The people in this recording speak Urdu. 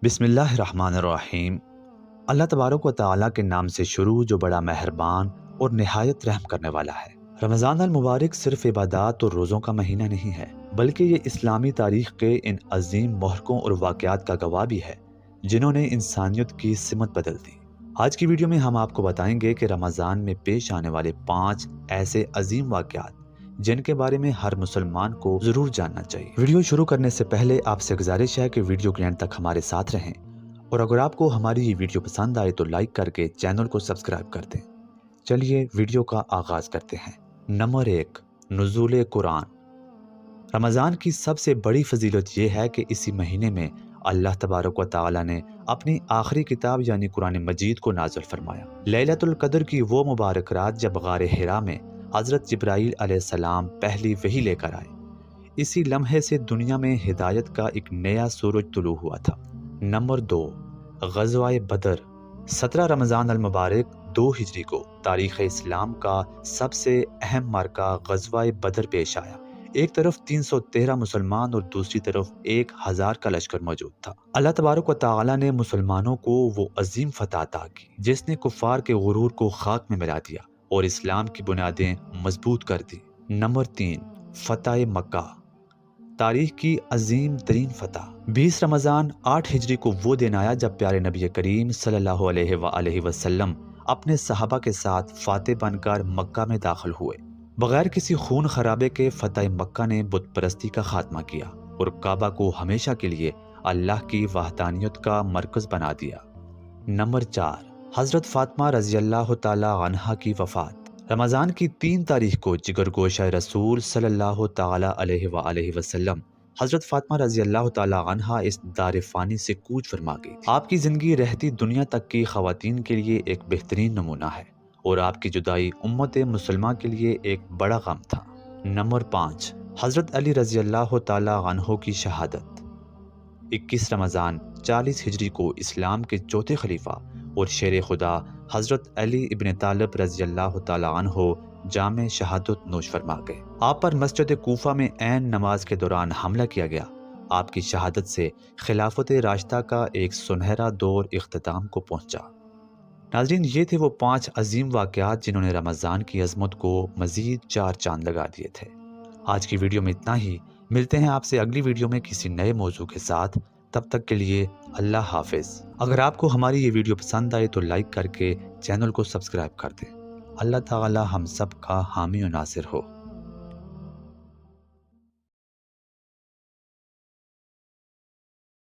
بسم اللہ الرحمن الرحیم۔ اللہ تبارک و تعالیٰ کے نام سے شروع جو بڑا مہربان اور نہایت رحم کرنے والا ہے۔ رمضان المبارک صرف عبادات اور روزوں کا مہینہ نہیں ہے، بلکہ یہ اسلامی تاریخ کے ان عظیم محرکوں اور واقعات کا گواہ بھی ہے جنہوں نے انسانیت کی سمت بدل دی۔ آج کی ویڈیو میں ہم آپ کو بتائیں گے کہ رمضان میں پیش آنے والے 5 ایسے عظیم واقعات جن کے بارے میں ہر مسلمان کو ضرور جاننا چاہیے۔ ویڈیو شروع کرنے سے پہلے آپ سے گزارش ہے کہ ویڈیو کے اینڈ تک ہمارے ساتھ رہیں، اور اگر آپ کو ہماری یہ ویڈیو پسند آئے تو لائک کر کے چینل کو سبسکرائب کر دیں۔ چلیے ویڈیو کا آغاز کرتے ہیں۔ نمبر 1، نزول قرآن۔ رمضان کی سب سے بڑی فضیلت یہ ہے کہ اسی مہینے میں اللہ تبارک و تعالیٰ نے اپنی آخری کتاب یعنی قرآن مجید کو نازل فرمایا۔ لیلۃ القدر کی وہ مبارک رات جب غار حرا میں حضرت جبرائیل علیہ السلام پہلی وحی لے کر آئے، اسی لمحے سے دنیا میں ہدایت کا ایک نیا سورج طلوع ہوا تھا۔ نمبر 2، غزوہ بدر۔ 17 رمضان المبارک 2 ہجری کو تاریخ اسلام کا سب سے اہم معرکہ غزوہ بدر پیش آیا۔ ایک طرف 313 مسلمان اور دوسری طرف 1000 کا لشکر موجود تھا۔ اللہ تبارک و تعالیٰ نے مسلمانوں کو وہ عظیم فتح عطا کی جس نے کفار کے غرور کو خاک میں ملا دیا اور اسلام کی بنیادیں مضبوط کر دی۔ نمبر 3، فتح مکہ۔ تاریخ کی عظیم ترین فتح۔ 20 رمضان 8 ہجری کو وہ دن آیا جب پیارے نبی کریم صلی اللہ علیہ وآلہ وسلم اپنے صحابہ کے ساتھ فاتح بن کر مکہ میں داخل ہوئے۔ بغیر کسی خون خرابے کے فتح مکہ نے بت پرستی کا خاتمہ کیا اور کعبہ کو ہمیشہ کے لیے اللہ کی وحدانیت کا مرکز بنا دیا۔ نمبر 4، حضرت فاطمہ رضی اللہ تعالی عنہا کی وفات۔ رمضان کی 3 تاریخ کو جگر گوشہ رسول صلی اللہ تعالی علیہ وآلہ وسلم حضرت فاطمہ رضی اللہ تعالی عنہا اس دار فانی سے کوچ فرما گئی تھی۔ آپ کی زندگی رہتی دنیا تک کی خواتین کے لیے ایک بہترین نمونہ ہے اور آپ کی جدائی امت مسلمہ کے لیے ایک بڑا غم تھا۔ نمبر 5، حضرت علی رضی اللہ تعالی عنہ کی شہادت۔ 21 رمضان 40 ہجری کو اسلام کے چوتھے خلیفہ اور شیر خدا حضرت علی ابن طالب رضی اللہ تعالی عنہ جام شہادت نوش فرما گئے۔ آپ پر مسجد کوفہ میں عین نماز کے دوران حملہ کیا گیا۔ آپ کی شہادت سے خلافت راشدہ کا ایک سنہرا دور اختتام کو پہنچا۔ ناظرین، یہ تھے وہ 5 عظیم واقعات جنہوں نے رمضان کی عظمت کو مزید 4 چاند لگا دیے تھے۔ آج کی ویڈیو میں اتنا ہی، ملتے ہیں آپ سے اگلی ویڈیو میں کسی نئے موضوع کے ساتھ۔ تب تک کے لیے اللہ حافظ۔ اگر آپ کو ہماری یہ ویڈیو پسند آئے تو لائک کر کے چینل کو سبسکرائب کر دیں۔ اللہ تعالی ہم سب کا حامی و ناصر ہو۔